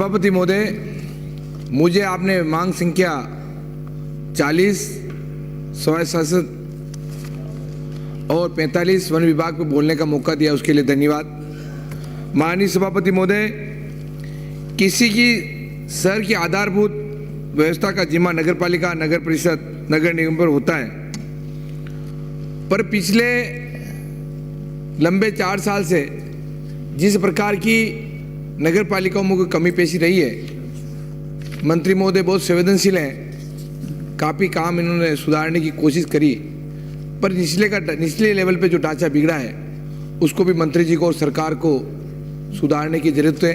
सभापति महोदय, मुझे आपने मांग संख्या 40 स्वशासन और 45 वन विभाग पर बोलने का मौका दिया, उसके लिए धन्यवाद। माननीय सभापति महोदय, किसी की शहर की आधारभूत व्यवस्था का जिम्मा नगर पालिका, नगर परिषद, नगर निगम पर होता है, पर पिछले लंबे 4 साल से जिस प्रकार की नगर पालिकाओं में कोई कमी पेशी रही है, मंत्री महोदय बहुत संवेदनशील हैं, काफ़ी काम इन्होंने सुधारने की कोशिश करी, पर निचले लेवल पे जो ढांचा बिगड़ा है उसको भी मंत्री जी को और सरकार को सुधारने की जरूरत है।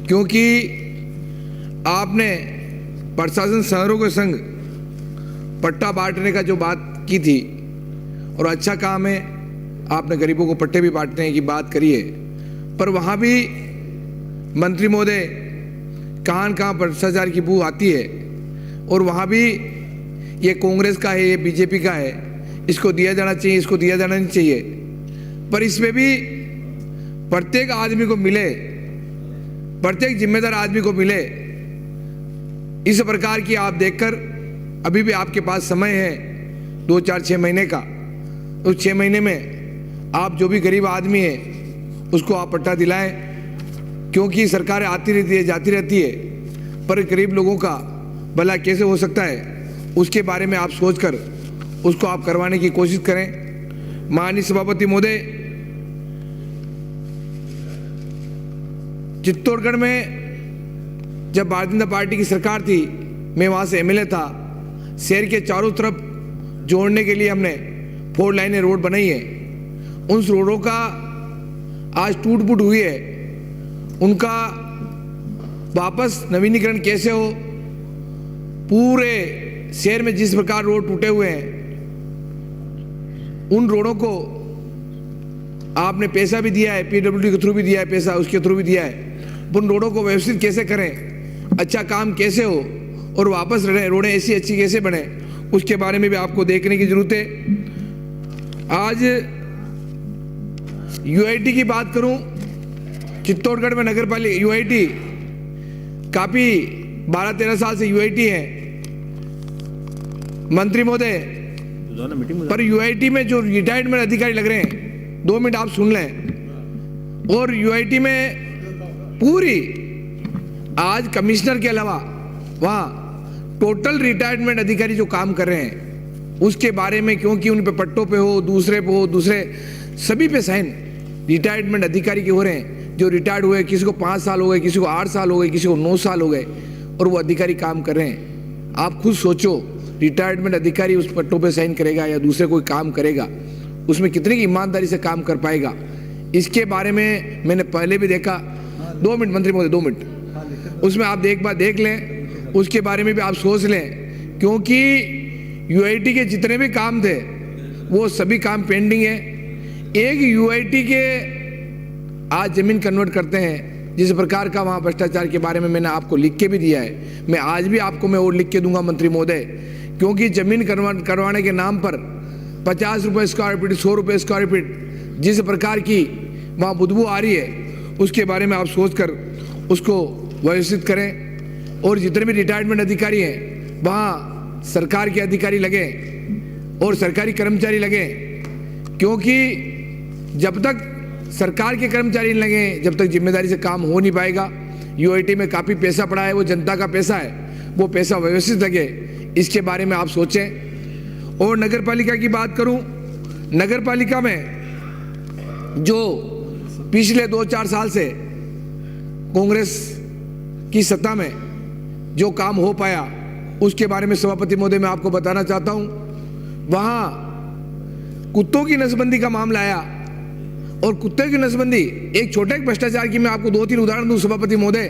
क्योंकि आपने प्रशासन शहरों के संग पट्टा बांटने का जो बात की थी, और अच्छा काम है, आपने गरीबों को पट्टे भी बांटने की बात करी है, पर वहाँ भी मंत्री महोदय कहाँ भ्रष्टाचार की बू आती है, और वहाँ भी ये कांग्रेस का है, ये बीजेपी का है, इसको दिया जाना चाहिए, इसको दिया जाना नहीं चाहिए, पर इसमें भी प्रत्येक आदमी को मिले, प्रत्येक जिम्मेदार आदमी को मिले, इस प्रकार की आप देखकर अभी भी आपके पास समय है 2, 4, 6 महीने का, उस 6 महीने में आप जो भी गरीब आदमी है उसको आप पट्टा दिलाएं। क्योंकि सरकारें आती रहती है, जाती रहती है, पर गरीब लोगों का भला कैसे हो सकता है, उसके बारे में आप सोचकर उसको आप करवाने की कोशिश करें। माननीय सभापति महोदय, चित्तौड़गढ़ में जब भारतीय जनता पार्टी की सरकार थी, मैं वहाँ से एमएलए था, शहर के चारों तरफ जोड़ने के लिए हमने 4 लाइनें रोड बनाई है। उन रोडों का आज टूट फूट हुई है, उनका वापस नवीनीकरण कैसे हो, पूरे शहर में जिस प्रकार रोड टूटे हुए हैं, उन रोडों को आपने पैसा भी दिया है, पीडब्ल्यूडी के थ्रू भी दिया है पैसा, उसके थ्रू भी दिया है, उन रोडों को व्यवस्थित कैसे करें, अच्छा काम कैसे हो, और वापस रोडें ऐसी अच्छी कैसे बने, उसके बारे में भी आपको देखने की जरूरत है। आज यूआईटी की बात करूं, चित्तौड़गढ़ में नगर पालिका यूआईटी काफी 12-13 साल से यूआईटी है मंत्री महोदय, पर यूआईटी में जो रिटायरमेंट अधिकारी लग रहे हैं, 2 मिनट आप सुन लें, और यूआईटी में पूरी आज कमिश्नर के अलावा वहाँ टोटल रिटायरमेंट अधिकारी जो काम कर रहे हैं उसके बारे में, क्योंकि उन पे पट्टों पे हो, दूसरे पे हो, दूसरे सभी पे साइन रिटायरमेंट अधिकारी के हो रहे हैं, जो रिटायर्ड हुए, किसी को 5 साल हो गए, किसी को 8 साल हो गए, किसी को 9 साल हो गए, और वो अधिकारी काम कर रहे हैं। आप खुद सोचो, रिटायरमेंट अधिकारी उस पट्टों पे साइन करेगा या दूसरे कोई काम करेगा, उसमें कितनी ईमानदारी से काम कर पाएगा, इसके बारे में मैंने पहले भी देखा। 2 मिनट मंत्री महोदय, 2 मिनट, उसमें आप एक बार देख लें, उसके बारे में भी आप सोच लें, क्योंकि यूआईटी के जितने भी काम थे वो सभी काम पेंडिंग है। एक यूआईटी के आज जमीन कन्वर्ट करते हैं, जिस प्रकार का वहाँ भ्रष्टाचार के बारे में मैंने आपको लिख के भी दिया है, मैं आज भी आपको मैं और लिख के दूंगा मंत्री महोदय, क्योंकि जमीन कन्वर्ट करवाने के नाम पर 50 रुपये स्क्वायर फीट, 100 रुपये स्क्वायर फीट जिस प्रकार की वहाँ बदबू आ रही है, उसके बारे में आप सोचकर उसको व्यवस्थित करें। और जितने भी रिटायरमेंट अधिकारी हैं वहाँ सरकार के अधिकारी लगे और सरकारी कर्मचारी लगे, क्योंकि जब तक सरकार के कर्मचारी लगे, जब तक जिम्मेदारी से काम हो नहीं पाएगा। यूआईटी में काफ़ी पैसा पड़ा है, वो जनता का पैसा है, वो पैसा व्यवस्थित लगे, इसके बारे में आप सोचें। और नगर पालिका की बात करूं, नगर पालिका में जो पिछले 2-4 साल से कांग्रेस की सत्ता में जो काम हो पाया, उसके बारे में सभापति महोदय मैं आपको बताना चाहता हूं। वहां कुत्तों की नसबंदी का मामला आया, और कुत्ते की नसबंदी, एक छोटे भ्रष्टाचार की मैं आपको 2-3 उदाहरण दूं सभापति महोदय।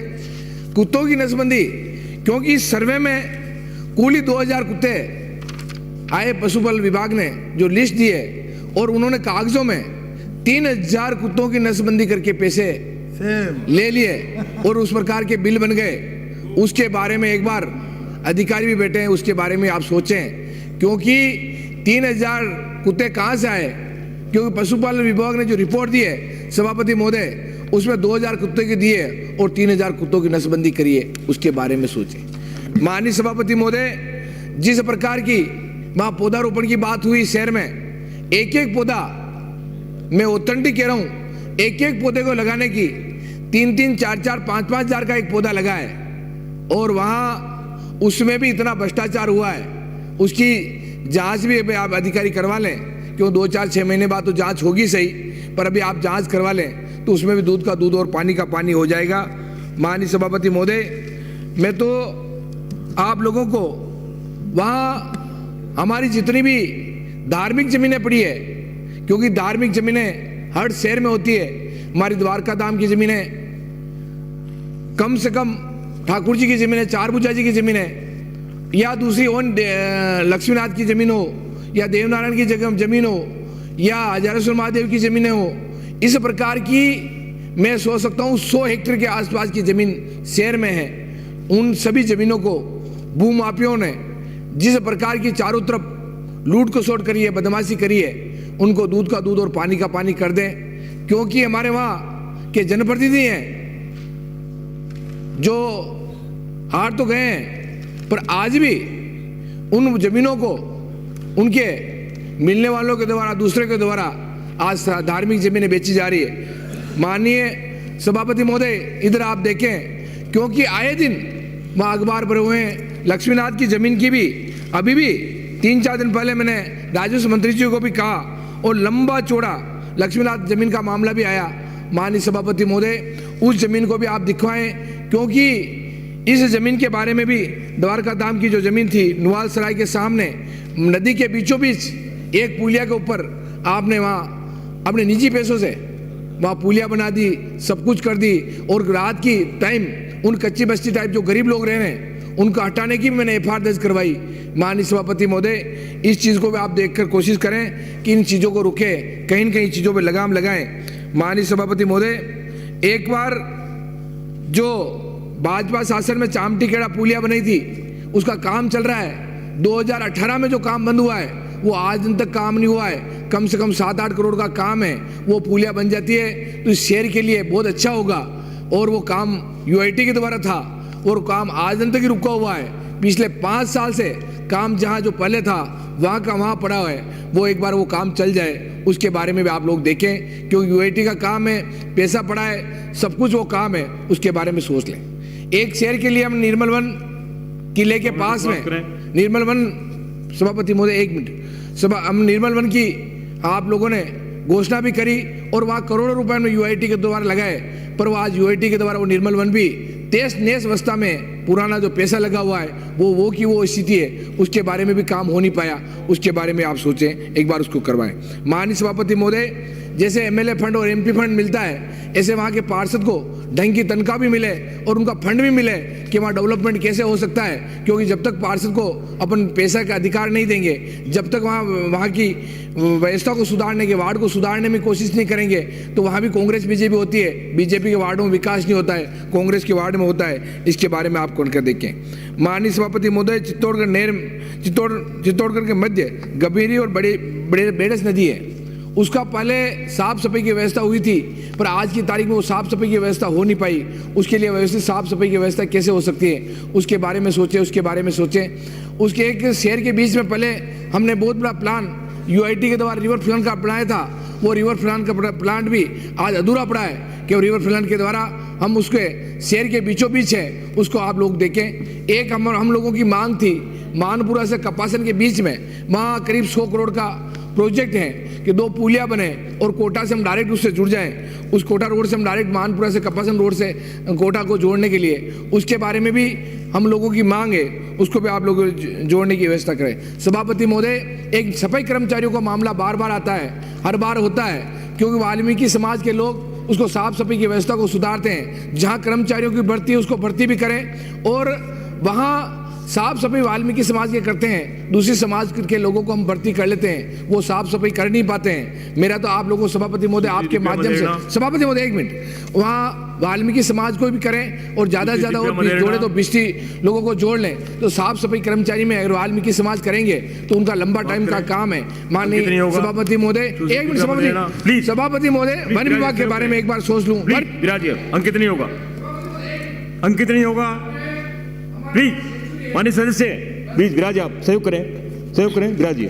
कुत्तों की नसबंदी, क्योंकि सर्वे में कुल ही 2000 कुत्ते आए, पशुपालन विभाग ने जो लिस्ट दी है, और उन्होंने कागजों में 3000 कुत्तों की नसबंदी करके पैसे ले लिए, और उस प्रकार के बिल बन गए। उसके बारे में एक बार अधिकारी भी बैठे हैं, उसके बारे में आप सोचें, क्योंकि 3000 कुत्ते कहाँ से आए, क्योंकि पशुपालन विभाग ने जो रिपोर्ट दी है सभापति महोदय, उसमें 2000 कुत्ते के दिए और 3000 कुत्तों की नसबंदी करिए, उसके बारे में सोचें। माननीय सभापति महोदय, जिस प्रकार की वहाँ पौधारोपण की बात हुई शहर में, एक एक पौधा, मैं ऑथेंटिक कह रहा हूँ, एक एक पौधे को लगाने की 3-3, 4-4, 5-5 हजार का एक पौधा लगा है, और वहाँ उसमें भी इतना भ्रष्टाचार हुआ है, उसकी जांच भी आप अधिकारी करवा लें, क्यों 2-4-6 महीने बाद तो जांच होगी सही, पर अभी आप जांच करवा लें तो उसमें भी दूध का दूध और पानी का पानी हो जाएगा। माननीय सभापति महोदय, मैं तो आप लोगों को वहाँ हमारी जितनी भी धार्मिक जमीनें पड़ी है, क्योंकि धार्मिक जमीनें हर शहर में होती है, हमारी द्वारका धाम की जमीनें, कम से कम ठाकुर जी की जमीनें, चार भुजा जी की जमीनें, या दूसरी ओन लक्ष्मीनाथ की जमीन हो, या देवनारायण की जमीन हो, या हजारेश्वर महादेव की जमीनें हो, इस प्रकार की मैं सोच सकता हूँ 100 हेक्टेयर के आसपास की जमीन शहर में है। उन सभी जमीनों को भूमाफियों ने जिस प्रकार की चारों तरफ लूट खसोट करी है, बदमाशी करी है, उनको दूध का दूध और पानी का पानी कर दें। क्योंकि हमारे वहाँ के जनप्रतिनिधि हैं जो हार तो गए हैं, पर आज भी उन जमीनों को उनके मिलने वालों के द्वारा, दूसरे के द्वारा आज धार्मिक जमीनें बेची जा रही है। माननीय सभापति महोदय, इधर आप देखें, क्योंकि आए दिन वहाँ अखबार भरे हुए हैं, लक्ष्मीनाथ की जमीन की भी अभी भी 3-4 दिन पहले मैंने राजस्व मंत्री जी को भी कहा, और लंबा चौड़ा लक्ष्मीनाथ जमीन का मामला भी आया। माननीय सभापति महोदय, उस जमीन को भी आप दिखवाएं, क्योंकि इस जमीन के बारे में भी द्वारका धाम की जो जमीन थी, नुआल सराय के सामने नदी के बीचों बीच एक पुलिया के ऊपर आपने वहाँ अपने निजी पैसों से वहाँ पुलिया बना दी, सब कुछ कर दी, और रात की टाइम उन कच्ची बस्ती टाइप जो गरीब लोग रह रहे हैं उनको हटाने की भी मैंने एफआईआर दर्ज करवाई। माननीय सभापति महोदय, इस चीज़ को भी आप देखकर कोशिश करें कि इन चीज़ों को रुके, कहीं न कहीं चीज़ों पर लगाम लगाएं। माननीय सभापति महोदय, एक बार जो भाजपा शासन में चामटीखेड़ा पुलिया बनाई थी, उसका काम चल रहा है। 2018 में जो काम बंद हुआ है वो आज दिन तक काम नहीं हुआ है। कम से कम 7-8 करोड़ का काम है, वो पुलिया बन जाती है तो इस शहर के लिए बहुत अच्छा होगा। और वो काम यूआईटी के द्वारा था, और काम आज दिन तक ही रुका हुआ है। पिछले 5 साल से काम जहाँ जो पहले था वहाँ का वहाँ पड़ा हुआ है, वो एक बार वो काम चल जाए, उसके बारे में भी आप लोग देखें, क्योंकि यूआईटी का काम है, पैसा पड़ा है, सब कुछ वो काम है, उसके बारे में सोच लें। एक शहर के लिए हम निर्मल वन किले के पास में निर्मल वन, सभापति महोदय 1 मिनट, हम निर्मल वन की आप लोगों ने घोषणा भी करी, और वहाँ करोड़ों रुपए में यूआईटी के द्वारा लगाए, पर वो आज यूआईटी के द्वारा वो निर्मल वन भी तेज नेस अवस्था में, पुराना जो पैसा लगा हुआ है वो की वो स्थिति है, उसके बारे में भी काम हो नहीं पाया। उसके बारे में आप सोचें, एक बार उसको करवाएं। माननीय सभापति महोदय, जैसे एमएलए फंड और एमपी फंड मिलता है, ऐसे वहाँ के पार्षद को ढंग की तनख्वाह भी मिले और उनका फंड भी मिले कि वहाँ डेवलपमेंट कैसे हो सकता है। क्योंकि जब तक पार्षद को अपन पैसा का अधिकार नहीं देंगे, जब तक वहाँ की व्यवस्था को सुधारने के, वार्ड को सुधारने में कोशिश नहीं करेंगे, तो वहाँ भी कांग्रेस बीजेपी होती है। बीजेपी के वार्डों में विकास नहीं होता है, कांग्रेस के वार्ड में होता है। इसके बारे में आप कर देखें। माननीय सभापति महोदय, चित्तौड़गढ़ के मध्य गंभीरी और बेड़स नदी है, उसका पहले साफ सफाई की व्यवस्था हुई थी, पर आज की तारीख में वो साफ सफाई की व्यवस्था हो नहीं पाई। उसके लिए व्यवस्थित साफ सफाई की व्यवस्था कैसे हो सकती है, उसके बारे में सोचें, उसके बारे में सोचें। उसके एक शहर के बीच में पहले हमने बहुत बड़ा प्लान यूआईटी के द्वारा रिवर फ्रंट का बनाया था, वो रिवर फ्रंट का प्लांट भी आज अधूरा पड़ा है कि रिवर फ्रंट के द्वारा हम उसके शहर के बीचों बीच है, उसको आप लोग देखें। एक हम लोगों की मांग थी, मानपुरा से कपासन के बीच में, वहाँ करीब 100 करोड़ का प्रोजेक्ट है कि 2 पुलिया बने और कोटा से हम डायरेक्ट उससे जुड़ जाएं। उस कोटा रोड से हम डायरेक्ट मानपुरा से कपासन रोड से कोटा को जोड़ने के लिए, उसके बारे में भी हम लोगों की मांग है, उसको भी आप लोग जोड़ने की व्यवस्था करें। सभापति महोदय, एक सफाई कर्मचारियों का मामला बार बार आता है, हर बार होता है, क्योंकि वाल्मीकि समाज के लोग उसको साफ सफाई की व्यवस्था को सुधारते हैं। जहाँ कर्मचारियों की भर्ती है उसको भर्ती भी करें, और वहाँ साफ सफाई वाल्मीकि समाज के करते हैं, दूसरी समाज के लोगों को हम भर्ती कर लेते हैं, वो साफ सफाई कर नहीं पाते हैं। मेरा तो आप लोगों सभापति महोदय आपके माध्यम से, सभापति महोदय एक मिनट, वहाँ वाल्मीकि समाज को भी करें और ज्यादा से ज्यादा और जोड़े तो 20 लोगों को जोड़ लें, तो साफ सफाई कर्मचारी में अगर वाल्मीकि समाज करेंगे तो उनका लंबा टाइम का काम है। माननीय सभापति महोदय, एक मिनट सभापति महोदय, वन विभाग के बारे में एक बार सोच लूं। अंकित नहीं होगा, अंकित नहीं होगा, प्लीज माननीय सदस्य प्लीज विराज, आप सहयोग करें, सहयोग करें, विराजिए।